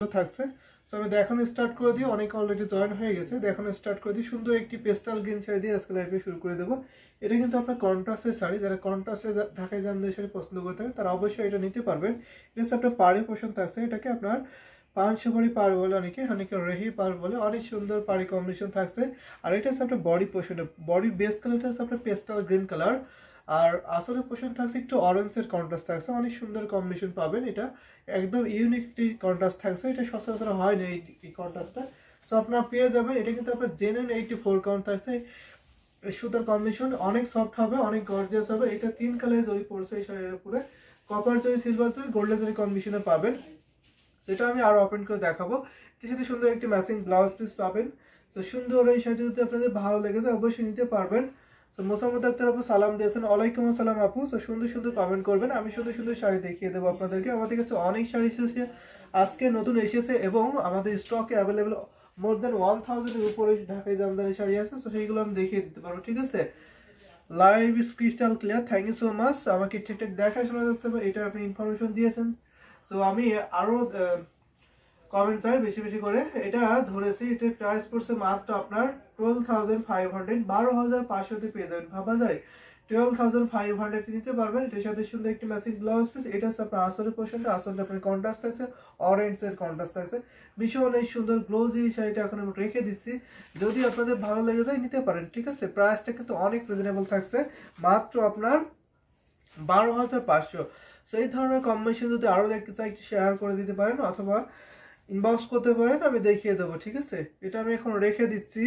থাকছে। সো আমি দেখানো স্টার্ট করে দিই, অনেক অলরেডি জয়েন হয়ে গেছে। দেখানো স্টার্ট করে দিই, সুন্দর একটি পেস্টাল গ্রিন শাড়ি দিয়ে আজকে লাইভে শুরু করে দেবো। এটা কিন্তু আপনার কন্ট্রাস্টের শাড়ি, যারা কন্ট্রাস্টে ঢাকায় জামদানি শাড়ি পছন্দ করতে থাকেন তারা অবশ্যই এটা নিতে পারবেন। এটা হচ্ছে আপনার পাড়ি পোষণ থাকছে, এটাকে আপনার পাঁচশোবাড়ি পাড় বলে, অনেকে রেহি পাড় বলে, অনেক সুন্দর পাড়ি কম্বিনেশন থাকছে। আর এটা হচ্ছে আপনার বডি পোষণ, বডির বেস কালারটা হচ্ছে আপনার পেস্টাল গ্রিন কালার, আর আসলে পোষণ থাকছে একটু অরেঞ্জের কন্ট্রাস্ট থাকছে, অনেক সুন্দর কম্বিনেশন পাবেন। এটা একদম ইউনিক কন্ট্রাস্ট থাকছে, এটা সচরাচর হয় না এই কন্ট্রাস্টটা। সো আপনারা পেয়ে যাবেন। এটা কিন্তু আপনার জেনুইন 84 কাউন্ট থাকছে। সুতার কম্বিনেশন অনেক সফট হবে, অনেক গর্জিয়াস হবে। এটা 3 কালারে জরি পড়ছে এই শাড়ির উপরে, কপার জরি, সিলভার জরি, গোল্ডেন জরি কম্বিনেশনে পাবেন। সেটা আমি আরো ওপেন করে দেখাবো। এর সাথে সুন্দর একটি ম্যাচিং ব্লাউজ পিস পাবেন। তো সুন্দর এই শাড়িটি যদি আপনাদের ভালো লেগেছে অবশ্যই নিতে পারবেন। তো মোসাম্মদ আক্তার আপু সালাম দিয়েছেন, ওয়ালাইকুম আসসালাম আপু। তো সুন্দর সুন্দর কমেন্ট করবেন, আমি সুন্দর সুন্দর শাড়ি দেখিয়ে দেবো আপনাদেরকে। আমাদের কাছে অনেক শাড়ি এসেছে, আজকে নতুন এসেছে, এবং আমাদের স্টকে অ্যাভেলেবেল মোর দেন 1000 এর উপরে ঢাকাই জামদানি শাড়ি আছে। তো সেইগুলো আমি দেখিয়ে দিতে পারবো, ঠিক আছে। Live is crystal clear, thank you so much. আমাকে ঠিকঠাক দেখা শোনা যাচ্ছে, এটা আপনি ইনফরমেশন দিয়েছেন। তো আমি আরো কমেন্ট চাই বেশি বেশি করে। এটা ধরেছি, এটা প্রাইস পড়ছে মাত্র আপনার 12,500, 12,500 পেয়ে যাবেন। ভাবা যায় 12,500 নিতে পারবেন। এটার সাথে সুন্দর একটি ম্যাচিং ব্লাউজ পিস। এটা হচ্ছে আপনার আসলের পোর্শনটা, আসলে আপনার কন্ট্রাস্ট থাকছে, অরেঞ্জ এর কন্ট্রাস্ট থাকছে, ভীষণ এই সুন্দর গ্লোজি শাড়িটা এখন আমি রেখে দিচ্ছি। যদি আপনাদের ভালো লেগে যায় নিতে পারেন, ঠিক আছে। প্রাইসটা কিন্তু অনেক রিজনেবল থাকছে, মাত্র আপনার 12,500। সেই ধরনের কম্বিনেশন যদি আরো দেখতে চাই একটু শেয়ার করে দিতে পারেন, অথবা ইনবক্স করতে পারেন, আমি দেখিয়ে দেবো, ঠিক আছে। এটা আমি এখন রেখে দিচ্ছি।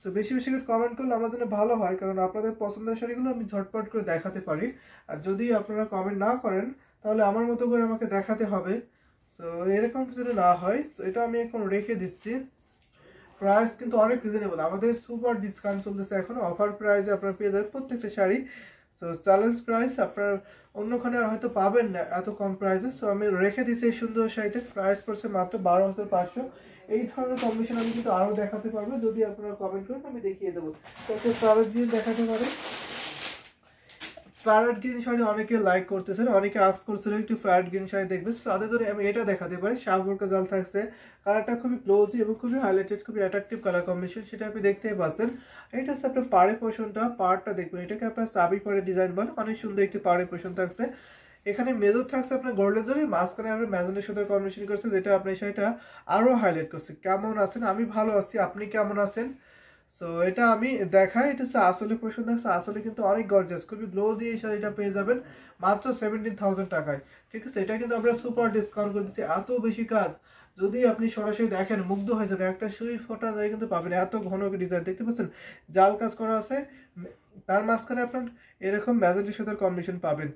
সো বেশি বেশি করে কমেন্ট করলে আমার জন্য ভালো হয়, কারণ আপনাদের পছন্দের শাড়িগুলো আমি ঝটপট করে দেখাতে পারি। আর যদি আপনারা কমেন্ট না করেন তাহলে আমার মতো করে আমাকে দেখাতে হবে। সো এরকম যদি না হয়, তো এটা আমি এখন রেখে দিচ্ছি। প্রাইস কিন্তু অনেক রিজনেবল, আমাদের সুপার ডিসকাউন্ট চলতেছে এখন, অফার প্রাইসে আপনারা পেয়ে যাবেন প্রত্যেকটা শাড়ি। সো চ্যালেঞ্জ প্রাইস, আপনার অন্যখানে আর হয়তো পাবেন না এত কম প্রাইসে। সো আমি রেখে দিচ্ছি এই সুন্দর শাড়িটা, প্রাইস পড়ছে মাত্র 12,500। এই ধরনের কম্বিনেশন আমি কিন্তু আরও দেখাতে পারবো, যদি আপনারা কমেন্ট করেন আমি দেখিয়ে দেবো। তো একটা প্যারেট গ্রিন দেখাতে পারে, প্যারেট গ্রিন শাড়ি অনেকে লাইক করতেছেন, অনেকে আস্ক করছিল একটু প্যারেট গ্রিন শাড়ি দেখবে। তাদের জন্য আমি এটা দেখাতে পারি, শাহবুরকা জাল থাকছে, কালারটা খুবই ক্লোজি এবং খুবই হাইলাইটেড, খুবই অ্যাট্রাকটিভ কালার কম্বিনেশন, সেটা আপনি দেখতেই পাচ্ছেন। এটা হচ্ছে আপনার পাড়ে পোর্শনটা, পাড়টা দেখবেন, এটাকে আপনার সাবি পাড়ে ডিজাইন বলে, অনেক সুন্দর একটি পাড়ে পোর্শন থাকছে। এখানে মেজর থাকছে আপনার গোল্ডেন জরি, মাঝখানে আমরা ম্যাজেন্ডার সাথে কম্বিনেশন করছে, যেটা আপনার শাড়িটা আরো হাইলাইট করছে। কেমন আছেন? আমি ভালো আছি, আপনি কেমন আছেন? সো এটা আমি দেখাই, এটা হচ্ছে আসলে পোর্শন থাকছে, আসলে কিন্তু অনেক গর্জিয়াস, খুবই গ্লোজি এই শাড়িটা পেয়ে যাবেন মাত্র 17,000 টাকায়, ঠিক আছে। এটা কিন্তু আমরা সুপার ডিসকাউন্ট করে দিচ্ছি, এত বেশি কাজ যদি আপনি সরাসরি দেখেন মুগ্ধ হয়ে যাবে। একটা সুই ফোটা যায় কিন্তু পাবেন, এত ঘন ডিজাইন দেখতে পাচ্ছেন, জাল কাজ করা আছে, তার মাঝখানে আপনার এরকম ম্যাজেন্টার সাথে কম্বিনেশন পাবেন।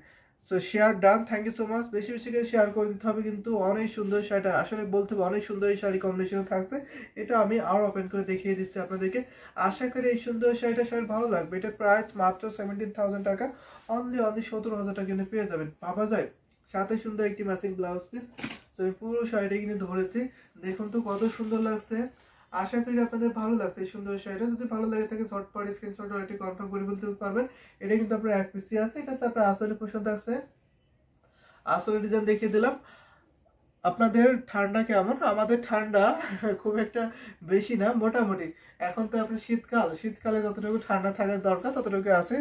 So share done, thank you so much. বেশি বেশি করে শেয়ার করে দিতে হবে কিন্তু। অনেক সুন্দর শাড়িটা, আসলে বলতে হবে অনেক সুন্দর এই শাড়ি কম্বিনেশন থাকছে। এটা আমি আরো ওপেন করে দেখিয়ে দিচ্ছি আপনাদেরকে। আশা করি এই সুন্দর শাড়িটা সবার ভালো লাগবে। এটা প্রাইস মাত্র 17,000 টাকা, অনলি 17,000 টাকা কিন্তু পেয়ে যাবেন, ভাবা যায়। সাথে সুন্দর একটি ম্যাচিং ব্লাউজ পিস। তো আমি পুরো শাড়িটা কিন্তু ধরেছি, দেখুন তো কত সুন্দর লাগছে। আশা করি আপনাদের ভালো লাগছে এই সুন্দর শাড়িটা। যদি ভালো লাগে থাকে ঝটপট স্ক্রিনশট আর এটি কনফার্ম করে ফেলতে পারবেন। এটা কিন্তু আপনার এক পিসি আছে, এটা হচ্ছে আপনার আসলে পছন্দ আছে, আসলে ডিজাইন দেখিয়ে দিলাম। আপনাদের ঠান্ডা কেমন? আমাদের ঠান্ডা খুব একটা বেশি না, মোটামুটি। এখন তো আপনার শীতকাল, শীতকালে যতটুকু ঠান্ডা থাকার দরকার ততটুকু আছে,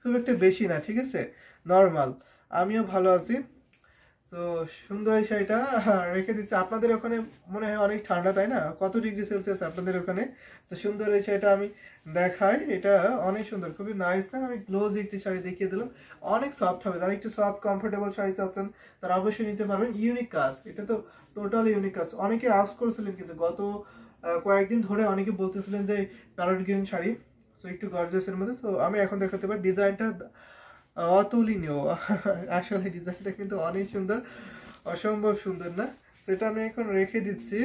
খুব একটা বেশি না, ঠিক আছে, নর্মাল। আমিও ভালো আছি। তো সুন্দর এই শাড়িটা রেখে দিচ্ছি। আপনাদের ওখানে মনে হয় অনেক ঠান্ডা, তাই না? কত ডিগ্রি সেলসিয়াস আপনাদের ওখানে? তো সুন্দর এই শাড়িটা আমি দেখাই, এটা অনেক সুন্দর, খুবই নাইস না? আমি গ্লোজ একটি শাড়ি দেখিয়ে দিলাম, অনেক সফট হবে। যারা একটু সফট কমফোর্টেবল শাড়ি চাচ্ছেন তারা অবশ্যই নিতে পারবেন। ইউনিক কাজ, এটা তো টোটালি ইউনিক কাজ। অনেকে আস্ক করেছিলেন কিন্তু গত কয়েকদিন ধরে, অনেকে বলতেছিলেন যে প্যারট গ্রিন শাড়ি, সো একটু গর্জিয়াসের মধ্যে। তো আমি এখন দেখাতে পারি, ডিজাইনটা অতুলনীয় আসলে ডিজাইনটা কিন্তু অনেক সুন্দর, অসম্ভব সুন্দর না? সেটা আমি এখন রেখে দিচ্ছি।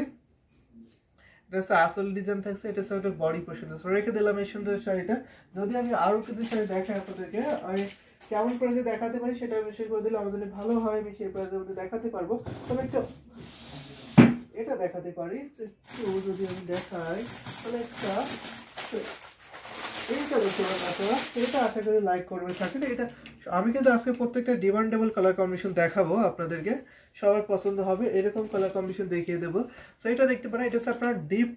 এটা হচ্ছে আসল ডিজাইন থাকছে, এটা হচ্ছে একটা বডি পোর্শন রেখে দিলাম এই সুন্দর শাড়িটা। যদি আমি আরো কিছু শাড়ি দেখাই আপনাদেরকে, আমি কেমন করে যে দেখাতে পারি সেটা বিষয় করে দিলে আমার জন্য ভালো হয়, আমি সেই প্রাইজের মধ্যে দেখাতে পারবো। তবে একটা এটা দেখাতে পারি, একটু যদি আমি দেখাই তাহলে একটা এইটা দেখতে পারেন আপনারা, এটা আশা করি লাইক করবে থাকেন। এটা আমি কিন্তু আজকে প্রত্যেকটা ডিমান্ডেবল কালার কম্বিনেশন দেখাবো আপনাদেরকে, সবার পছন্দ হবে এরকম কালার কম্বিনেশন দেখিয়ে দেবো। সো এটা দেখতে পারেন, এটা হচ্ছে আপনার ডিপ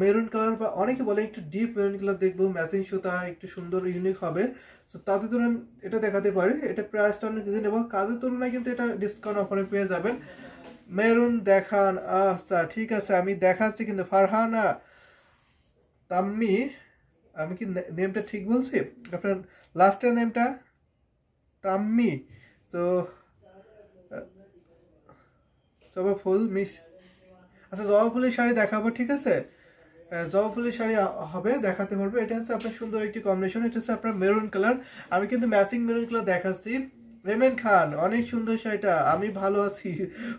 মেরুন কালার, বা অনেকে বলে একটু ডিপ মেরুন কালার দেখবো, ম্যাচিং সুতা একটু সুন্দর ইউনিক হবে। সো তাদের তুলনায় এটা দেখাতে পারি, এটা প্রাইসটা অনেক রিজনেবল, কাজের তুলনায় কিন্তু এটা ডিসকাউন্ট অফারে পেয়ে যাবেন। মেরুন দেখান, আচ্ছা ঠিক আছে আমি দেখাচ্ছি, কিন্তু ফারহানা তাম্মি, আমি কি নেমটা ঠিক বলছি আপনার লাস্টের নেমটা? তাম্মি। তো জবা ফুল মিস, আচ্ছা জবা ফুলের শাড়ি দেখাবো, ঠিক আছে জবা ফুলের শাড়ি হবে, দেখাতে পারবো। এটা হচ্ছে আপনার সুন্দর একটি কম্বিনেশন, এটা হচ্ছে আপনার মেরুন কালার, আমি কিন্তু ম্যাচিং মেরুন কালার দেখাচ্ছি। রেমেন খান, অনেক সুন্দর শাড়িটা, আমি ভালো আছি,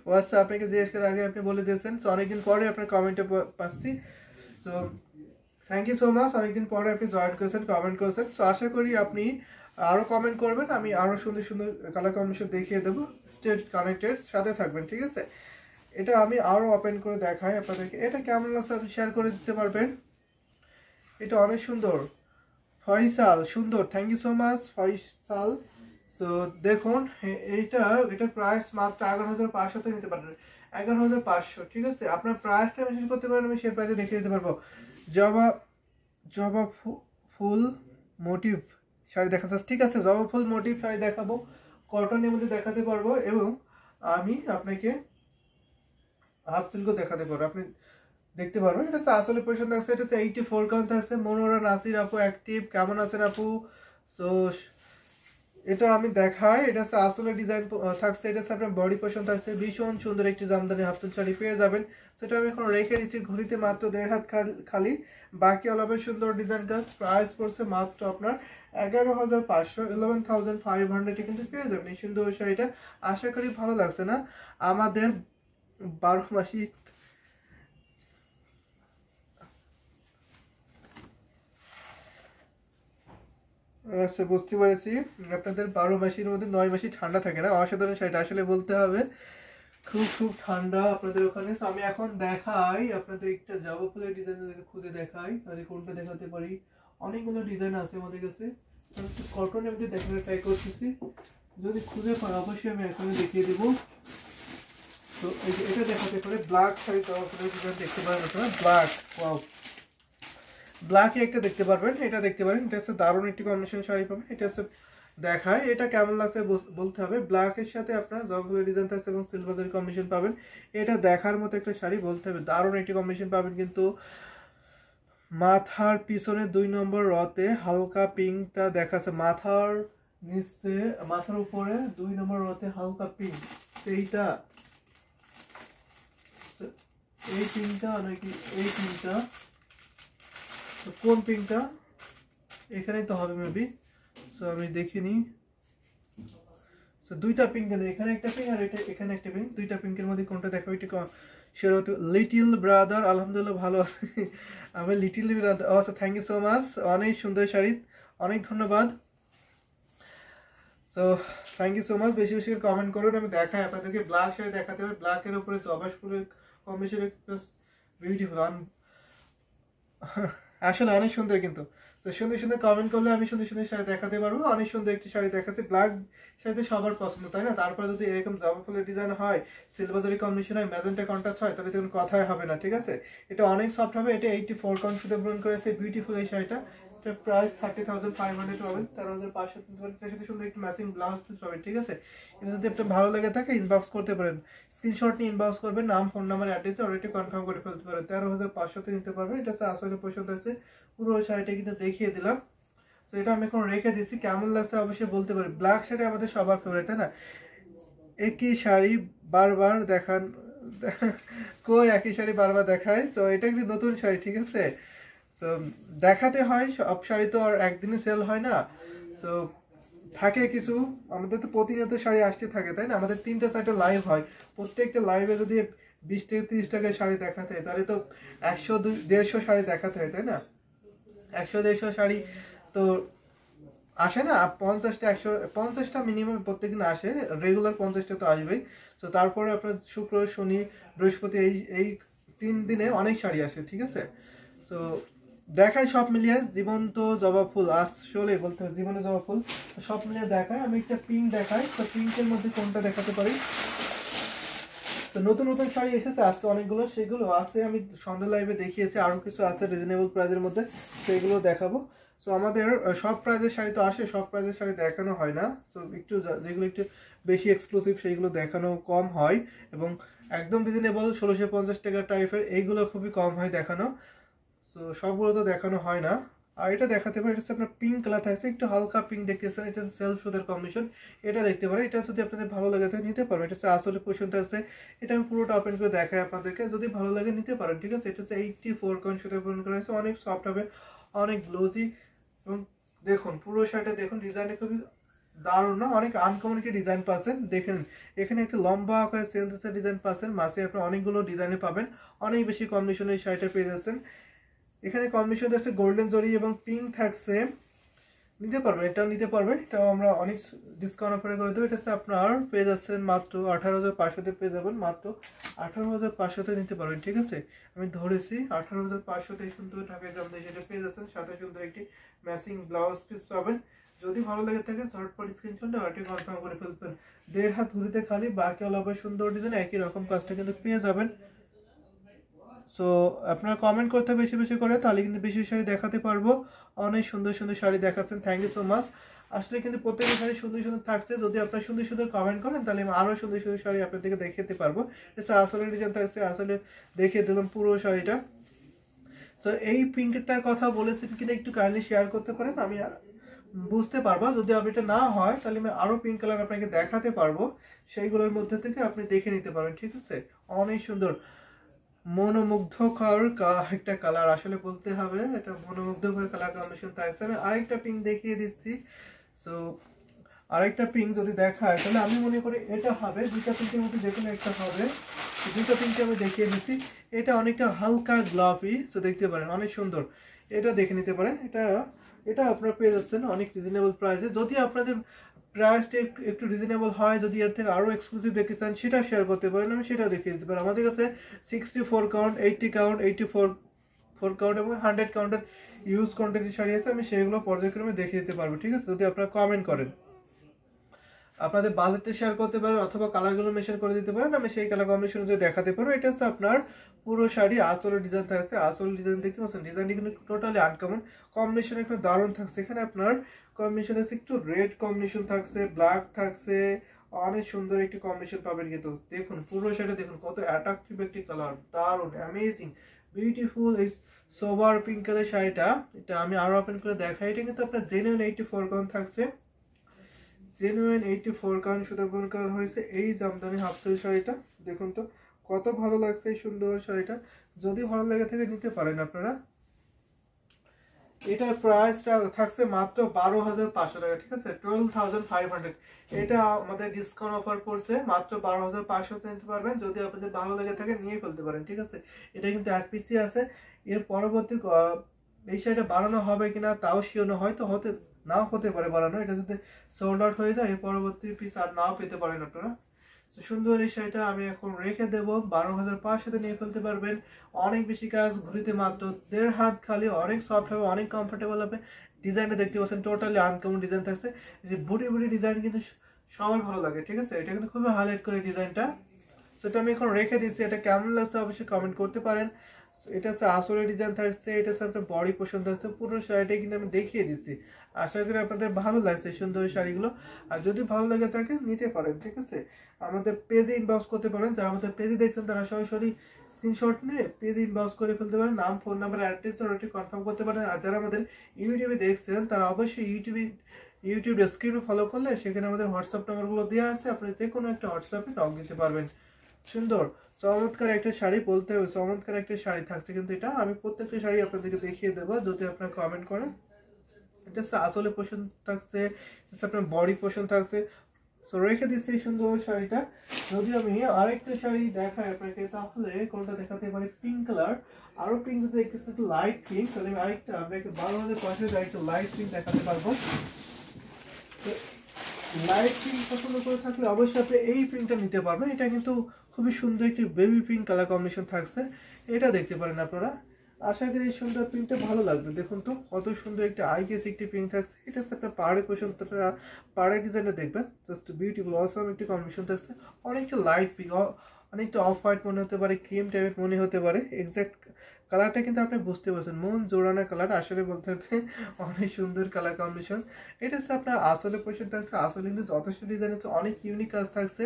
ও আচ্ছা আপনাকে জিজ্ঞেস করার আগে আপনি বলে দিয়েছেন। সো অনেকদিন পরে আপনার কমেন্টে পাচ্ছি, so thank you so much, অনেকদিন পরে আপনি জয়েন করেছেন, কমেন্ট করেছেন। সো আশা করি আপনি আরও কমেন্ট করবেন, আমি আরও সুন্দর সুন্দর কালার কম্বিনেশন দেখিয়ে দেবো। স্টেট কানেক্টেড সাথে থাকবেন, ঠিক আছে। এটা আমি আরও ওপেন করে দেখাই আপনাদেরকে, এটা কেমন লাগছে আপনি শেয়ার করে দিতে পারবেন। এটা অনেক সুন্দর, ফয়সাল সুন্দর, thank you so much Faisal. So দেখুন এটার প্রাইস মাত্র 11,500 নিতে পারবেন, 11,500, ঠিক আছে। আপনার প্রাইসটা মেনশন করতে পারেন, আমি সেই প্রাইসে দেখিয়ে দিতে পারবো। জবা জবা ফুল মোটিভ শাড়ি দেখা যাচ্ছে, ঠিক আছে জবা ফুল মোটিভ শাড়ি দেখাবো, কটনের মধ্যে দেখাতে পারবো, এবং আমি আপনাকে হাফ সিল্কও দেখাতে পারবো, আপনি দেখতে পারবেন। এটা আসলে পয়সা থাকছে, এটা 84 কাউন্ট থাকছে। মনোরা নাসির আপু অ্যাক্টিভ, কেমন আছেন আপু? সো এটা আমি দেখাই, এটা আসলে ডিজাইন থাকছে, এটা আপনার বডি পোর্শন থাকছে, ভীষণ সুন্দর একটি জামদানি হাফ শাড়ি পেয়ে যাবেন। সেটা আমি এখন রেখে দিচ্ছি ঘড়িতে, মাত্র 1.5 হাত খালি, বাকি অলবে সুন্দর ডিজাইন কাজ। প্রাইস পড়ছে মাত্র আপনার 11,500, 11,500 কিন্তু পেয়ে যাবেন এই সুন্দর শাড়িটা। আশা করি ভালো লাগছে না আমাদের 12 মাসি। আচ্ছা বুঝতে পেরেছি, আপনাদের 12 মাসের মধ্যে 9 মাসই ঠান্ডা থাকে না, অসাধারণ শাড়িটা আসলে বলতে হবে, খুব খুব ঠান্ডা আপনাদের ওখানে। আমি এখন দেখাই আপনাদের একটা জবা ফুলের ডিজাইন খুঁজে দেখাই, তাহলে কোনটা দেখাতে পারি। অনেকগুলো ডিজাইন আছে আমাদের কাছে, আমি একটু কটনের মধ্যে দেখানোর ট্রাই করতেছি, যদি খুঁজে পাই অবশ্যই আমি এখানে দেখিয়ে দেবো। তো এটা দেখাতে পারে, ব্ল্যাক শাড়ি জবা ফুলের ডিজাইন দেখতে পারেন আপনারা, ব্ল্যাক, ওয়াও ব্ল্যাকে একটা দেখতে পারবেন, এটা দেখতে পারেন, এটা হচ্ছে দারুণ একটি কম্বিনেশন শাড়ি পাবেন। এটা হচ্ছে দেখায়, এটা কেমন লাগছে বলতে হবে। ব্ল্যাকের সাথে আপনার জবা ফুলের ডিজাইন থাকছে এবং সিলভারের কম্বিনেশন পাবেন, এটা দেখার মতো একটা শাড়ি বলতে হবে, দারুণ একটি কম্বিনেশন পাবেন। কিন্তু মাথার পিছনে 2 নম্বর রতে হালকা পিঙ্কটা দেখাচ্ছে, মাথার নিচে মাথার উপরে 2 নম্বর রতে হালকা পিঙ্ক, এইটা এই পিঙ্কটা নাকি এই পিঙ্কটা, কোন পিঙ্কটা এখানেই তো হবে মেবি। সো আমি দেখিনি, সো দুইটা পিঙ্ক আছে, এখানে একটা পিঙ্ক আর এটা এখানে একটা পিঙ্ক, দুইটা পিঙ্কের মধ্যে কোনটা দেখো একটু শেয়ার হতে। লিটিল ব্রাদার, আলহামদুলিল্লাহ ভালো আছি আমি, লিটিল ব্রাদার, আচ্ছা থ্যাংক ইউ সো মাচ, অনেক সুন্দর শাড়ি, অনেক ধন্যবাদ। So thank you so much, বেশি বেশি কমেন্ট করুন, আমি দেখাই আপনাদেরকে। ব্ল্যাক শাড়ি দেখাতে হবে, ব্ল্যাকের উপরে জবা ফুলের কম্বিনেশন বিউটিফুল, আসলে অনেক সুন্দর। কিন্তু তো সুন্দর সুন্দর কমেন্ট করলে আমি সুন্দর সুন্দর শাড়ি দেখাতে পারবো, অনেক সুন্দর একটি শাড়ি দেখাচ্ছে। ব্ল্যাক শাড়িতে সবার পছন্দ, তাই না? তারপরে যদি এরকম জবা ফুলের ডিজাইন হয়, সিলভারি কম্বিনেশন হয়, ম্যাজেন্টা কন্ট্রাস্ট হয়, তাহলে কোনো কথাই হবে না, ঠিক আছে। এটা অনেক সফট হবে, এটা 84 কাউন্ট সুতা পূরণ করেছে, বিউটিফুল এই শাড়িটা। এটা প্রাইস 30,500 পাবেন, 13,500 পাবেন, তার সাথে সুন্দর একটু ম্যাচিং ব্লাউজ পিস পাবেন, ঠিক আছে। এটা যদি একটা ভালো লেগে থাকে ইনবক্স করতে পারেন, স্ক্রিনশট নিয়ে ইনবক্স করবেন, নাম phone number address already confirm করে ফেলতে পারেন। 13,500 নিতে পারবেন, এটা আসলে পছন্দ হচ্ছে। পুরো শাড়িটা কিন্তু দেখিয়ে দিলাম। তো এটা আমি এখন রেখে দিচ্ছি, কেমন লাগছে অবশ্যই বলতে পারি। ব্ল্যাক শাড়ি আমাদের সবার ফেভারিট, তাই না? একই শাড়ি বারবার দেখান, কই একই শাড়ি বারবার দেখায়। তো এটা একটি নতুন শাড়ি, ঠিক আছে। তো দেখাতে হয়, সব শাড়ি তো আর একদিনে সেল হয় না। তো থাকে কিছু, আমাদের তো প্রতিনিয়ত শাড়ি আসতে থাকে, তাই না? আমাদের 3টা 4টা লাইভ হয়, প্রত্যেকটা লাইভে যদি 20 থেকে 30 টাকায় শাড়ি দেখাতে হয়, তাহলে তো 100-150 শাড়ি দেখাতে হয়, তাই না? 100-150 শাড়ি তো আসে না, 50টা 150টা মিনিমাম প্রত্যেকদিন আসে, রেগুলার 50টা তো আসবেই। তো তারপরে আপনার শুক্র শনি বৃহস্পতি এই 3 দিনে অনেক শাড়ি আসে, ঠিক আছে। তো দেখায় সব মিলিয়ে জীবন্ত জবা ফুল, আসলে বলতে হবে জীবনে জবা ফুল, সব মিলিয়ে দেখায়। আমি একটা পিঙ্ক দেখাই, তো পিঙ্কের মধ্যে কোনটা দেখাতে পারি। তো নতুন নতুন শাড়ি এসেছে আজকে অনেকগুলো, সেগুলো আছে আমি সন্ধ্যা লাইভে দেখিয়েছি, আরও কিছু আছে রিজনেবল প্রাইসের মধ্যে, সেগুলো দেখাবো। সো আমাদের সব প্রাইজের শাড়ি তো আসে, সব প্রাইজের শাড়ি দেখানো হয় না, তো একটু যেগুলো একটু বেশি এক্সক্লুসিভ সেইগুলো দেখানো কম হয়, এবং একদম রিজনেবল 1650 টাকা টাইপের এইগুলো খুবই কম হয় দেখানো। তো সবগুলো তো দেখানো হয় না। আর এটা দেখাতে পারে, এটা হচ্ছে আপনার পিঙ্ক কালার থাকছে, একটু হালকা পিঙ্ক দেখতেছেন, এটা হচ্ছে সেলফ সুতার কম্বিনেশন, এটা দেখতে পারেন। এটা যদি আপনাদের ভালো লাগে তাহলে নিতে পারবেন। এটা হচ্ছে আসলে পোর্শন থাকছে, এটা আমি পুরোটা ওপেন করে দেখাই আপনাদেরকে, যদি ভালো লাগে নিতে পারেন, ঠিক আছে। এটা হচ্ছে 84 কয়েন সুতা পূরণ করা হয়েছে, অনেক সফট হবে, অনেক গ্লোজি, এবং দেখুন পুরো শাড়িটা দেখুন, ডিজাইনটা খুবই দারুণ না, অনেক আনকমন একটি ডিজাইন পাচ্ছেন। দেখেন এখানে একটা লম্বা করে সেন্টার ডিজাইন পাচ্ছেন, মাঝে আপনি অনেকগুলো ডিজাইনে পাবেন, অনেক বেশি কম্বিনেশনে এই শাড়িটা পেয়ে যাচ্ছেন। এখানে কম্বিনেশন থাকছে গোল্ডেন জরি এবং পিঙ্ক থাকছে, নিতে পারবেন, এটাও নিতে পারবেন, এটাও আমরা অনেক ডিসকাউন্ট অফারে করে দেবো। এটা হচ্ছে আপনার পেয়ে যাচ্ছেন মাত্র 18,500-তে পেয়ে যাবেন, মাত্র 18,500-তে নিতে পারবেন, ঠিক আছে। আমি ধরেছি 18,500-তে সুন্দর ঢাকায় জামদানি সেটা পেয়ে যাচ্ছেন, সাথে সুন্দর একটি ম্যাচিং ব্লাউজ পিস পাবেন। যদি ভালো লাগে থাকে ঝটপট স্ক্রিনশট অর্ডারটি কনফার্ম করে ফেলবেন। 1.5 হাত ঘুরিতে খালি, বাকি অল ওভার সুন্দর ডিজাইন একই রকম কাজটা কিন্তু পেয়ে যাবেন। সো আপনারা কমেন্ট করতে বেশি বেশি করে, তাহলে কিন্তু বেশি শাড়ি দেখাতে পারবো। অনেক সুন্দর সুন্দর শাড়ি দেখাচ্ছেন, থ্যাংক ইউ সো মাচ। আসলে কিন্তু প্রত্যেকটা শাড়ি সুন্দর সুন্দর থাকছে, যদি আপনারা সুন্দর সুন্দর কমেন্ট করেন তাহলে আমি আরও সুন্দর সুন্দর শাড়ি আপনাদেরকে দেখাতে পারবো। এটা আসলে ডিজাইন থাকছে, আসলে দেখিয়ে দিলাম পুরো শাড়িটা। সো এই পিঙ্কটার কথা বলেছেন কিনা একটু কাইন্ডলি শেয়ার করতে পারেন, আমি বুঝতে পারবো। যদি আপনি এটা না হয় তাহলে আমি আরও পিঙ্ক কালার আপনাকে দেখাতে পারবো, সেইগুলোর মধ্যে থেকে আপনি দেখে নিতে পারেন, ঠিক আছে। অনেক সুন্দর মনোমুগ্ধকর একটা কালার, আসলে বলতে হবে এটা মনোমুগ্ধকর কালার কম্বিনেশন থাকছে। আমি আরেকটা পিঙ্ক দেখিয়ে দিচ্ছি। সো আরেকটা পিঙ্ক যদি দেখায় তাহলে আমি মনে করি এটা হবে, দুইটা পিঙ্কের মধ্যে যে কোনো একটা হবে। দুইটা পিঙ্ক আমি দেখিয়ে দিচ্ছি, এটা অনেকটা হালকা গোলাপি, তো দেখতে পারেন অনেক সুন্দর, এটা দেখে নিতে পারেন। এটা এটা আপনারা পেয়ে যাচ্ছেন অনেক রিজনেবল প্রাইসে। যদি আপনাদের প্রাইসটা একটু রিজনেবল হয়, যদি এর থেকে আরও এক্সক্লুসিভ দেখতে চান সেটা শেয়ার করতে পারেন, আমি সেটাও দেখিয়ে দিতে পারি। আমাদের কাছে 64 কাউন্ট, 80 কাউন্ট, 84 কাউন্ট এবং 100 কাউন্টের ইউজ কোয়ান্টিটি শাড়ি আছে, আমি সেগুলো পর্যায়ক্রমে দেখিয়ে দিতে পারবো, ঠিক আছে, যদি আপনারা কমেন্ট করেন। আপনাদের বাজেটটা শেয়ার করতে পারেন অথবা কালারগুলো মেনশন করে দিতে পারেন, আমি সেই কালার কম্বিনেশন অনুযায়ী দেখাতে পারবো। এটা হচ্ছে আপনার পুরো শাড়ি আসলের ডিজাইন থাকছে, আসল ডিজাইন দেখতে পাচ্ছেন, ডিজাইনটি কিন্তু টোটালি আনকমন, কম্বিনেশন একটু দারুণ থাকছে। এখানে আপনার কম্বিনেশন আছে একটু রেড কম্বিনেশন থাকছে, ব্ল্যাক থাকছে, অনেক সুন্দর একটি কম্বিনেশন পাবেন। কিন্তু দেখুন পুরো শাড়ি দেখুন কত অ্যাট্রাকটিভ একটি কালার, দারুণ অ্যামেজিং বিউটিফুল। এই সোবার পিঙ্ক কালার শাড়িটা, এটা আমি আরো ওপেন করে দেখাই। এটা কিন্তু আপনার জেনুইন 84 কাউন্ট থাকছে, জেনুইন 84 কাউন্ট সুতা পূরণ করা হয়েছে এই জামদানি হাফ সিল্ক শাড়িটা। দেখুন তো কত ভালো লাগছে এই সুন্দর শাড়িটা, যদি ভালো লাগে থাকে নিতে পারেন আপনারা। এটার প্রাইসটা থাকছে মাত্র 12,500 টাকা, ঠিক আছে, 12,500। এটা আমাদের ডিসকাউন্ট অফার করছে, মাত্র 12,500 নিতে পারবেন। যদি আপনাদের ভালো লাগে থাকে নিয়ে ফেলতে পারেন, ঠিক আছে। এটা কিন্তু এক পিসি আছে, এর পরবর্তী এই শাড়িটা বানানো হবে কিনা তাও শিওর না, হয়তো নাও হতে পারে বানানো। এটা যদি সোল্ড আউট হয়ে যায় এর পরবর্তী পিস আর নাও পেতে পারেন আপনারা। সুন্দর এই শাড়িটা আমি এখন রেখে দেবো, 12,500 নিয়ে ফেলতে পারবেন। অনেক বেশি কাজ, ঘুরিতে মাত্র 1.5 হাত খালি, অনেক সফট হবে, অনেক কমফোর্টেবল হবে। ডিজাইনটা দেখতে পাচ্ছেন টোটালি আনকমন ডিজাইন থাকছে, যে বুড়ি বুড়ি ডিজাইন কিন্তু সবার ভালো লাগে, ঠিক আছে। এটা কিন্তু খুবই হাইলাইট করে ডিজাইনটা। সেটা আমি এখন রেখে দিচ্ছি, এটা কেমন লাগছে অবশ্যই কমেন্ট করতে পারেন। এটা হচ্ছে আসলে ডিজাইন থাকছে, এটা হচ্ছে আপনার বডি পোর্শন থাকছে, পুরো শাড়িটাই কিন্তু আমি দেখিয়ে দিচ্ছি। আশা করি আপনাদের ভালো লাগছে সুন্দর শাড়িগুলো, আর যদি ভালো লাগে থাকে নিতে পারেন, ঠিক আছে। আমাদের পেজে ইনবক্স করতে পারেন, যারা আমাদের পেজে দেখছেন তারা সরাসরি স্ক্রিনশট নিয়ে পেজে ইনবক্স করে ফেলতে পারেন, নাম ফোন নাম্বার অ্যাড্রেস অর্ডারটি কনফার্ম করতে পারেন। আর যারা আমাদের ইউটিউবে দেখছেন তারা অবশ্যই ইউটিউব ডেসক্রিপশনে ফলো করলে সেখানে আমাদের হোয়াটসঅ্যাপ নাম্বারগুলো দেওয়া আছে, আপনি যে কোনো একটা হোয়াটসঅ্যাপে নক দিতে পারবেন। সুন্দর চমৎকার একটা শাড়ি, বলতে হবে চমৎকার একটা শাড়ি থাকছে, কিন্তু এটা আমি প্রত্যেকটা শাড়ি আপনাদেরকে দেখিয়ে দেবো যদি আপনারা কমেন্ট করেন। এটা আসলে পোর্শন থাকছে, আপনার বডি পোর্শন থাকছে। তো রেখে দিচ্ছি এই সুন্দর শাড়িটা। যদি আমি আরেকটা শাড়ি দেখাই আপনাকে, তাহলে কোনটা দেখাতে পারি, পিঙ্ক কালার, আরো পিঙ্ক যদি একটু লাইট পিঙ্ক, তাহলে আমি আরেকটা আপনাকে 12,500 আরেকটা লাইট পিঙ্ক দেখাতে পারবো। লাইট পিঙ্ক পছন্দ করে থাকলে অবশ্যই আপনি এই পিঙ্কটা নিতে পারবেন। এটা কিন্তু খুবই সুন্দর একটি বেবি পিঙ্ক কালার কম্বিনেশন থাকছে, এটা দেখতে পারেন আপনারা। আশা করি এই সুন্দর প্রিন্টটা ভালো লাগবে। দেখুন তো কত সুন্দর একটা আই গেস একটি প্রিন্ট থাকছে। এটা হচ্ছে আপনার পাড়ে পোষণ, আপনারা পাড়ে ডিজাইনটা দেখবেন, জাস্ট বিউটিফুল অসাম একটি কম্বিনেশন থাকছে। অনেকটা লাইট পিঙ্ক, অনেকটা অফ হোয়াইট মনে হতে পারে, ক্রিম টাইপের মনে হতে পারে। এক্সাক্ট কালারটা কিন্তু আপনি বুঝতে পারছেন, মন জোড়ানো কালার আসলে বলতে হবে, অনেক সুন্দর কালার কম্বিনেশন। এটা হচ্ছে আপনার আসলে পোষণ থাকছে। আসলে কিন্তু যথেষ্ট ডিজাইন হচ্ছে, অনেক ইউনিক কাজ থাকছে।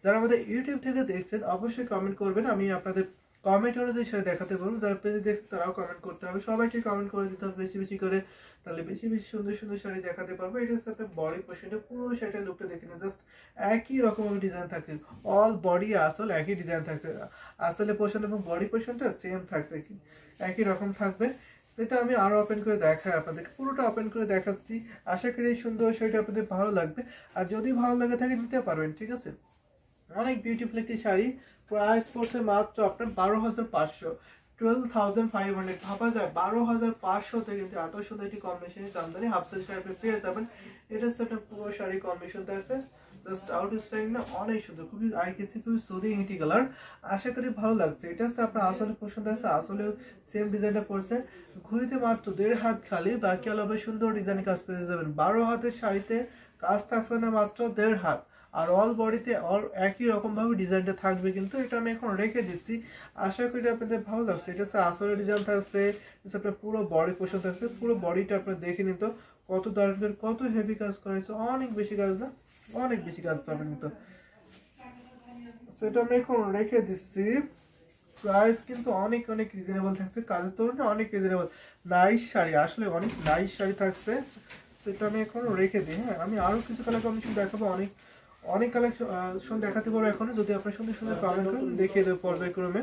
যারা আমাদের ইউটিউব থেকে দেখছেন অবশ্যই কমেন্ট করবেন, আমি আপনাদের কমেন্ট অনুযায়ী সেটা দেখাতে পারবো। যারা পেজে দেখছে তারাও কমেন্ট করতে হবে, সবাইকে কমেন্ট করে দিতে হবে বেশি বেশি করে, তাহলে বেশি বেশি সুন্দর সুন্দর শাড়ি দেখাতে পারবো। এটা হচ্ছে আপনার বডি পোর্শনটা, পুরো শাড়িটার লুকটা দেখে নিন, জাস্ট একই রকমের ডিজাইন থাকছে, অল বডি আসল একই ডিজাইন থাকছে। আসলে পোর্শন এবং বডি পোর্শনটা সেম থাকছে, একই রকম থাকবে। সেটা আমি আরো ওপেন করে দেখাই আপনাদেরকে, পুরোটা ওপেন করে দেখাচ্ছি। আশা করি এই সুন্দর শাড়িটা আপনাদের ভালো লাগবে, আর যদি ভালো লাগে থাকে নিতে পারবেন, ঠিক আছে। অনেক বিউটিফুল একটি শাড়ি, প্রাইস পড়ছে মাত্র আপনার 12,500, 12,500। ভাবা যায় 12,500 থেকে কিন্তু এত সুন্দর একটি কম্বিনেশনের জামদানি হাফ সাইজ শাড়ি আপনি পেয়ে যাবেন। এটা হচ্ছে একটা পুরো শাড়ি কম্বিনেশনটা আছে, জাস্ট আউট স্টাইল না, অনেক সুন্দর, খুবই আই কেসি, খুবই সুদিং একটি কালার। আশা করি ভালো লাগছে। এটা হচ্ছে আপনার আসলে পছন্দ আছে, আসলে সেম ডিজাইনটা পড়ছে। ঘুরিতে মাত্র 1.5 হাত খালি, বাকি আলাদা সুন্দর ডিজাইন কাজ পেয়ে যাবেন। 12 হাতের শাড়িতে কাজ থাকছে না, মাত্র 1.5 হাত, আর অল বডিতে অল একই রকম ভাবে ডিজাইনটা থাকবে। কিন্তু এটা আমি এখন রেখে দিচ্ছি, আশা করি আপনাদের ভালো লাগছে। এটা হচ্ছে আসলে ডিজাইন থাকছে, আপনার পুরো বডি পোর্শন থাকছে। পুরো বডিটা আপনার দেখে নিন তো কত দারুণ, কত হেভি কাজ করা হয়েছে, অনেক বেশি কাজ না, অনেক বেশি কাজ পাবেন কিন্তু। সেটা আমি এখন রেখে দিচ্ছি। প্রাইস কিন্তু অনেক অনেক রিজনেবল থাকছে, কাজের তুলনায় অনেক রিজনেবল। নাইস শাড়ি, আসলে অনেক নাইস শাড়ি থাকছে। সেটা আমি এখন রেখে দিই। হ্যাঁ, আমি আরো কিছু কালার কম্বিনেশন দেখাবো, অনেক অনেক কালেকশন দেখাতে পারবো এখনো, যদি আপনার সুন্দর সুন্দর কমেন্ট করেন দেখিয়ে দেবো পর্যায়ক্রমে।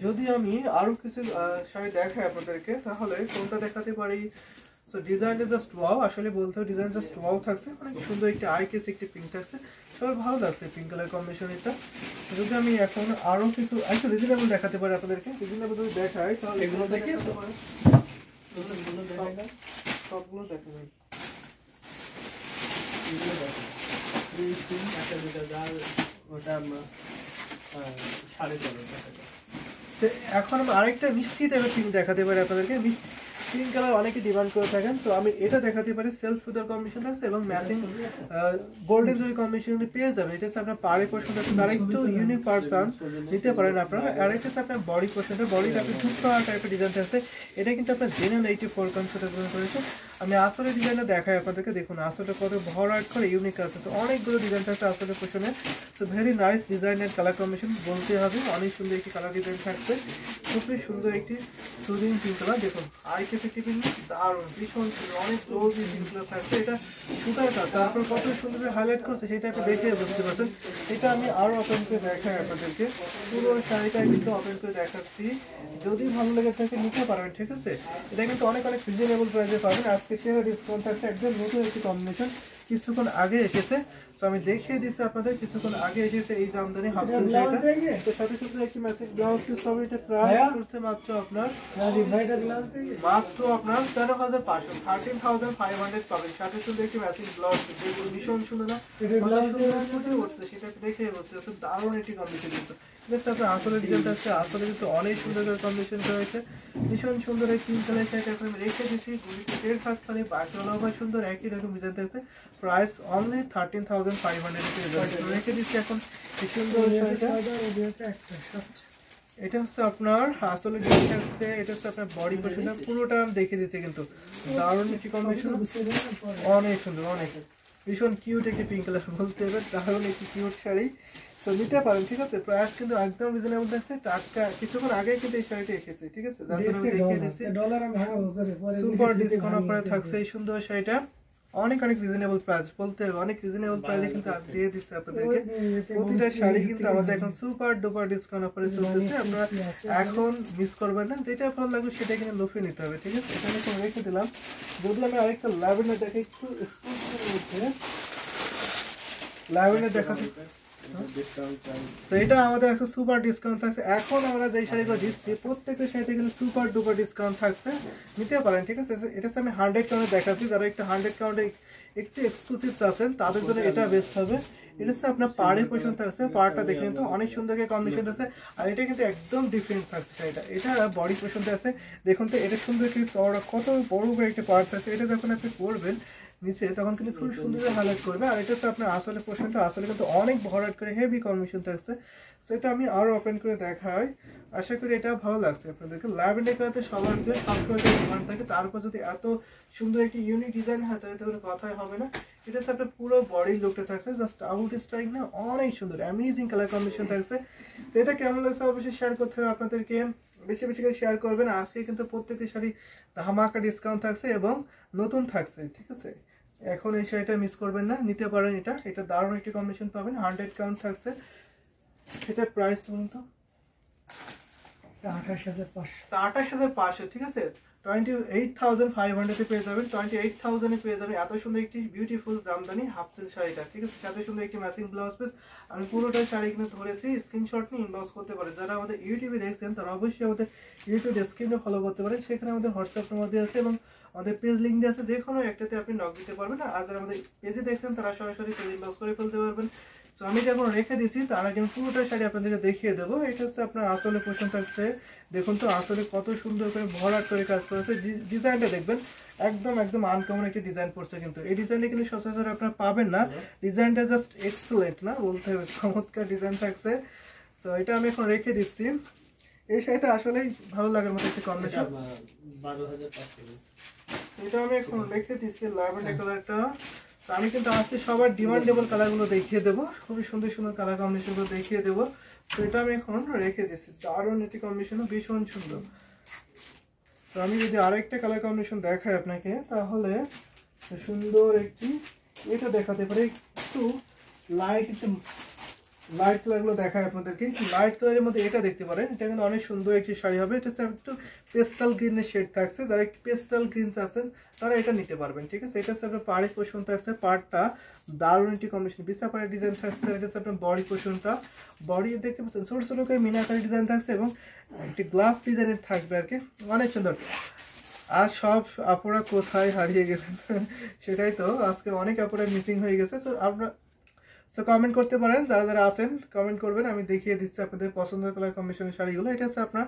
যদি আমি আরো কিছু শাড়ি দেখাই আপনাদেরকে, তাহলে কোনটা দেখাতে পারি। সো ডিজাইনটা জাস্ট ওয়াও, আসলে বলতে হবে ডিজাইন জাস্ট ওয়াও থাকছে, অনেক সুন্দর একটি আই কেস একটি পিঙ্ক থাকছে, সবার ভালো লাগছে পিঙ্ক কালার কম্বিনেশন এটা। যদি আমি এখন আরো কিছু একটু রিজনেবল দেখাতে পারি আপনাদেরকে, রিজনেবল যদি দেখাই তাহলে এগুলো দেখিয়ে সবগুলো দেখা যায়। এখন আমি আরেকটা মিষ্টি টাইপের পিঙ্ক দেখাতে পারি আপনাদেরকে। পিঙ্ক কালার অনেকে ডিমান্ড করে থাকেন, তো আমি এটা দেখাতে পারি। সেলফ সুতার কম্বিনেশন আছে এবং ম্যাচিং গোল্ডেন জরি কম্বিনেশন পেয়ে যাবেন। এটা হচ্ছে আপনার পাড়ে পোর্শনটা, তার একটু ইউনিক পার্সন নিতে পারেন আপনারা। আর এটা হচ্ছে আপনার বডি পোর্শনটা, বডিটা আপনি খুব টাইপের ডিজাইন আছে। এটা কিন্তু আপনার জেনুইন 84 কনসেপ্টে গ্রহণ করেছে। আমি আসলে ডিজাইনটা দেখাই আপনাদেরকে, দেখুন আসলে কত ভরাট করে ইউনিক আছে। তো অনেকগুলো ডিজাইন থাকছে আসলে পোর্শনে, তো ভেরি নাইস ডিজাইনের কালার কম্বিনেশন বলতে হবে। অনেক সুন্দর একটি কালার ডিজাইন থাকছে, খুবই সুন্দর একটি সুদিং পিঙ্ক কালার। দেখুন আই কেস একটি পিঙ্ক, দারুণ ভীষণ সুন্দর, অনেক ক্লোজ পিঙ্ক কালার থাকছে। এটা সুতার কাজ, তারপর কত সুন্দর হাইলাইট করছে সেটা আপনি দেখে বুঝতে পারছেন। এটা আমি আরো ওপেন করে দেখাই আপনাদেরকে, পুরো শাড়িটা কিন্তু ওপেন করে দেখাচ্ছি। যদি ভালো লেগে থাকে নিতে পারবেন, ঠিক আছে। এটা কিন্তু অনেক অনেক রিজনেবল প্রাইসে পাবেন। আজকে সেরা ডিসকাউন্ট থাকছে, একদম নতুন একটি কম্বিনেশন, কিছুক্ষণ আগে এসেছে। তো আমি দেখিয়ে দিচ্ছি আপনাদের, কিছুক্ষণ আগে এসেছে এই জামদানি হাফ সেল শাড়িটা। তো সাথে সাথে একটি ম্যাচিং ব্লাউজ পিস হবে। এটা প্রাইস করছে মাত্র আপনার 13,500, 13,500 পাবেন। সাথে সাথে একটি ম্যাচিং ব্লাউজ পিস, ভীষণ সুন্দর না, ফুটে উঠছে সেটা দেখে বলছে দারুণ একটি কম্বিনেশন। কিন্তু দেখতে আপনার আসলে ডিজাইনটা আছে, আসলে কিন্তু অনেক সুন্দর করে কম্বিনেশন রয়েছে, ভীষণ সুন্দর এই পিঙ্ক কালার শাড়িটা এখন আমি রেখে দিচ্ছি। গুলিতে 1.5 হাত খালি, বাকি অলভাবে সুন্দর একই রকম ডিজাইন থাকছে। প্রাইস অনলি 13,500 রেখে দিচ্ছি এখন এই সুন্দর শাড়িটা। এটা হচ্ছে আপনার আসলে ডিজাইন থাকছে, এটা হচ্ছে আপনার বডি পোর্শনটা পুরোটা আমি দেখে দিচ্ছি। কিন্তু দারুণ একটি কম্বিনেশন, অনেক সুন্দর, অনেক ভীষণ কিউট একটি পিঙ্ক কালার বলতে হবে, দারুণ একটি কিউট শাড়ি। তো নিতে পারেন, ঠিক আছে। প্রাইস কিন্তু একদম রিজনেবল থাকছে, টাটকা কিছুক্ষণ আগে কিন্তু এই শাড়িটা এসেছে, ঠিক আছে। যার জন্য আমি দেখিয়ে দিচ্ছি, সুপার ডিসকাউন্ট অফারে থাকছে এই সুন্দর শাড়িটা। অনেক অনেক রিজনেবল প্রাইস বলতে হবে, অনেক রিজনেবল প্রাইসে কিন্তু দিয়ে দিচ্ছে আপনাদেরকে। প্রতিটা শাড়ি কিন্তু আমাদের এখন সুপার ডুপার ডিসকাউন্ট অফারে চলতেছে, আপনারা এখন মিস করবেন না। যেটা ভালো লাগবে সেটা কিনে লুফে নিতে হবে, ঠিক আছে। এখানে তো রেখে দিলাম। যদি আমি আরেকটা ল্যাভেন্ডার দেখে একটু এক্সক্লুসিভ মধ্যে ল্যাভেন্ডার দেখাতে তো এটা আমাদের একটা সুপার ডিসকাউন্ট থাকছে। এখন আমরা যে শাড়িগুলো দিচ্ছি প্রত্যেকটা শাড়িতে কিন্তু সুপার ডুপার ডিসকাউন্ট থাকছে, নিতে পারেন, ঠিক আছে। এটা আমি 100 কাউন্টে দেখাচ্ছি, যারা একটু 100 কাউন্টে একটু এক্সক্লুসিভ আছেন তাদের জন্য এটা বেস্ট হবে। এটা হচ্ছে আপনার পাড়ে পোষণ থাকছে, পাড়টা দেখে কিন্তু অনেক সুন্দর কম্বিনেশন আছে, আর এটা কিন্তু একদম ডিফারেন্ট থাকছে শাড়িটা। এটা বডি পোষণ আছে, দেখুন তো এটা সুন্দর একটি চওড়া, কত বড় করে একটা পাড় থাকছে। এটা যখন আপনি পরবেন নিচে তখন কিন্তু খুব সুন্দর হাইলাইট করবে। আর এটা তো আপনার আসলে পোর্শনটা আসলে কিন্তু অনেক ভরাট করে হেভি কম্বিনেশন থাকছে। সো এটা আমি আরো ওপেন করে দেখাই, আশা করি এটা ভালো লাগছে আপনাদেরকে। ল্যাভেন্ডার কালারতে সবার সবসময় ডিমান্ড থাকে, তারপর যদি এত সুন্দর একটি ইউনিক ডিজাইন হয় তাহলে তো কোনো কথাই হবে না। এটা হচ্ছে আপনার পুরো বডি লুকটা থাকছে, জাস্ট আউট স্ট্রাইক না, অনেক সুন্দর অ্যামেজিং কালার কম্বিনেশন থাকছে। তো এটা কেমন লাগছে অবশ্যই শেয়ার করতে হবে আপনাদেরকে, বেশি বেশি করে শেয়ার করবেন। আজকে কিন্তু প্রত্যেকটি শাড়ি ধামাকা ডিসকাউন্ট থাকছে এবং নতুন থাকছে, ঠিক আছে। এখন এই শাড়িটা মিস করবেন না, নিতে পারেন। এটা দারুণ একটি কম্বিনেশন পাবেন, 100 কাউন্ট থাকছে। এটার প্রাইস বলুন তো? 28,500, ঠিক আছে। 28,500 পেয়ে যাবেন, 28,000 পেয়ে যাবেন এত সুন্দর একটি বিউটিফুল জামদানি হাফ সিল্ক শাড়িটা, ঠিক আছে। সাথে সুন্দর একটি ম্যাচিং ব্লাউজ পিস। আমি পুরোটাই শাড়ি কিন্তু ধরেছি, স্ক্রিনশট নিয়ে ইনবক্স করতে পারেন। যারা আমাদের ইউটিউবে দেখছেন তারা অবশ্যই আমাদের ইউটিউব স্ক্রিনে ফলো করতে পারেন, সেখানে আমাদের হোয়াটসঅ্যাপ নাম্বার দেওয়া আছে এবং আমাদের পেজ লিঙ্ক দেওয়া আছে, যে কোনো একটাতে আপনি নক দিতে পারবেন। আর যারা আমাদের পেজে দেখছেন তারা সরাসরি পেজ ইনবক্স করে ফেলতে পারবেন। তো আমি যখন রেখে দিয়েছি তার আগে আমি পুরোটা শাড়ি আপনাদেরকে দেখিয়ে দেবো। এটা হচ্ছে আপনার আসলে পোষণ থাকছে, দেখুন তো আসলে কত সুন্দর করে ভরাট করে কাজ করেছে। ডিজাইনটা দেখবেন একদম একদম আনকমন একটি ডিজাইন পড়ছে, কিন্তু এই ডিজাইনটা কিন্তু সচরাচর আপনারা পাবেন না। ডিজাইনটা জাস্ট এক্সেলেন্ট না বলতে হবে, চমৎকার ডিজাইন থাকছে। তো এটা আমি এখন রেখে দিচ্ছি। এই শাড়িটা আসলেই ভালো লাগার মতো একটি কম্বিনেশন। এটা আমি এখন রেখে দিচ্ছি ল্যাভেন্ডার কালারটা। আমি কিন্তু আজকে সবার ডিমান্ডেবল কালারগুলো দেখিয়ে দেবো, খুবই সুন্দর সুন্দর কালার কম্বিনেশনগুলো দেখিয়ে দেবো। তো এটা আমি এখন রেখে দিচ্ছি, দারুণ একটি কম্বিনেশন, ভীষণ সুন্দর। তো আমি যদি আরো একটা কালার কম্বিনেশন দেখাই আপনাকে, তাহলে সুন্দর একটি এটা দেখাতে পারি, একটু লাইট, একটু লাইট কালারগুলো দেখায় আপনাদেরকে। লাইট কালারের মধ্যে এটা দেখতে পারেন, এটা কিন্তু অনেক সুন্দর একটি শাড়ি হবে। এটা একটু পেস্টাল গ্রিনের শেড থাকছে, যারা একটু পেস্টাল গ্রিন আছেন তারা এটা নিতে পারবেন, ঠিক আছে। এটা হচ্ছে আপনার পাড়ি পোষণ থাকছে, পাড়টা দারুণ একটি কম্বিনেশন, বিছা পাড়ের ডিজাইন থাকছে। এটা হচ্ছে আপনার বডি পোষণটা, বডি দেখতে পাচ্ছেন ছোট ছোট করে মিনাকারি ডিজাইন থাকছে এবং একটি গ্লাভ ডিজাইনের থাকবে আর কি, অনেক সুন্দর। আজ সব আপুরা কোথায় হারিয়ে গেলেন সেটাই তো, আজকে অনেক আপুরা মিসিং হয়ে গেছে। তো আপনারা কমেন্ট করতে পারেন, যারা যারা আছেন কমেন্ট করবেন, আমি দেখিয়ে দিচ্ছি আপনাদের পছন্দের কালার কম্বিনেশনের শাড়িগুলো। এটা হচ্ছে আপনার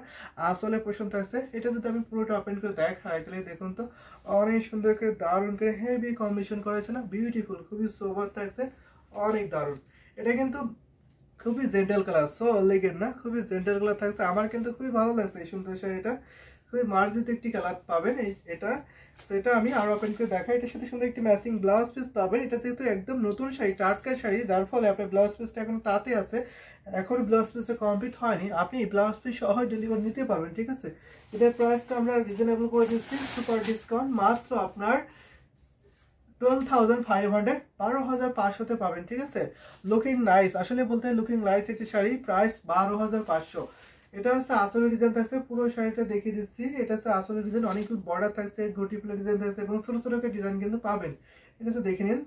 আসলে পছন্দ থাকছে। এটা যদি আমি পুরোটা ওপেন করে দেখাই তাহলে দেখুন তো অনেক সুন্দর করে দারুণ করে হেভি কম্বিনেশন করেছে না, বিউটিফুল, খুবই সোবার থাকছে, অনেক দারুণ। এটা কিন্তু খুবই জেন্টাল কালার, সো এলিগেন্ট না, খুবই জেন্টাল কালার থাকছে। আমার কিন্তু খুবই ভালো লাগছে এই সুন্দর শাড়িটা, খুবই মার্জিত একটি কালার পাবেন এটা। সেটা আমি আরো ওপেন করে দেখাই। এটার সাথে সুন্দর একটি ম্যাচিং ব্লাউজ পিস পাবেন। এটা যেহেতু একদম নতুন শাড়ি, টাটকা শাড়ি, যার ফলে আপনার ব্লাউজ পিসটা এখন তাতে আছে, এখন ব্লাউজ পিসটা কমপ্লিট হয়নি, আপনি ব্লাউজ পিস সহ ডেলিভারি নিতে পারবেন, ঠিক আছে। এটার প্রাইসটা আমরা রিজনেবল করে দিচ্ছি, সুপার ডিসকাউন্ট, মাত্র আপনার 12,500, 12,500 পাবেন, ঠিক আছে। লুকিং নাইস, আসলে বলতে লুকিং নাইস একটি শাড়ি, প্রাইস 12,500। এটা হচ্ছে আসলে ডিজাইন থাকছে, পুরো শাড়িটা দেখিয়ে দিচ্ছি। এটা হচ্ছে আসলে ডিজাইন, অনেকগুলো বর্ডার থাকছে, ঘটি ফুলের ডিজাইন থাকছে এবং ছোট ছোট ডিজাইন কিন্তু পাবেন। এটা হচ্ছে দেখে নিন।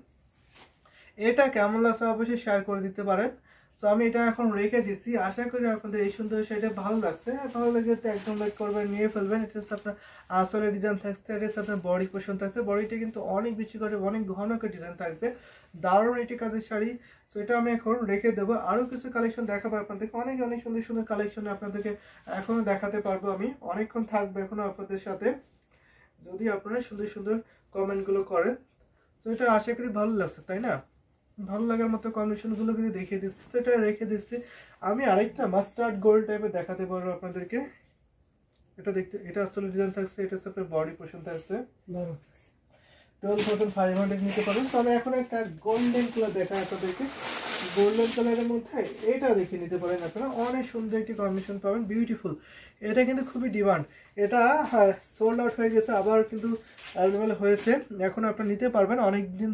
এটা কেমন লাগছে অবশ্যই শেয়ার করে দিতে পারেন। সো আমি এটা এখন রেখে দিচ্ছি, আশা করি আপনাদের এই সুন্দর শাড়িটা ভালো লাগছে। ভালো লাগে তো একদম লাইক করবেন, নিয়ে ফেলবেন। এটা হচ্ছে আপনার আসলে ডিজাইন থাকছে, এটা হচ্ছে আপনার বডি পোর্শন থাকছে, বডিটা কিন্তু অনেক বেশি করে অনেক ঘন করে ডিজাইন থাকবে, দারুণ একটি কাজের শাড়ি। সো এটা আমি এখন রেখে দেবো, আরো কিছু কালেকশন দেখাবো আপনাদেরকে, অনেক অনেক সুন্দর সুন্দর কালেকশন আপনাদেরকে এখনো দেখাতে পারবো, আমি অনেকক্ষণ থাকবো এখনো আপনাদের সাথে, যদি আপনারা সুন্দর সুন্দর কমেন্টগুলো করেন। তো এটা আশা করি ভালো লাগছে, তাই না? ভালো লাগার মতো কন্ডিশনগুলো কিন্তু দেখিয়ে দিচ্ছি, সেটা রেখে দিচ্ছি। আমি আরেকটা মাস্টার্ড গোল্ড টাইপের দেখাতে পারবো আপনাদেরকে। এটা দেখতে, এটা আসলে ডিজাইন থাকছে, এটা হচ্ছে আপনার বডি পোর্শন থাকছে, 12,500 নিতে পারেন। তো আমি এখন একটা গোল্ডেন কালার দেখাই আপনাদেরকে, গোল্ডেন কালারের মধ্যে এটা দেখে নিতে পারেন আপনারা, অনেক সুন্দর একটি কম্বিনেশন পাবেন, বিউটিফুল। এটা কিন্তু খুবই ডিমান্ড, এটা সোল্ড আউট হয়ে গেছে, আবার কিন্তু অ্যাভেলেবেল হয়েছে, এখন আপনারা নিতে পারবেন অনেক দিন।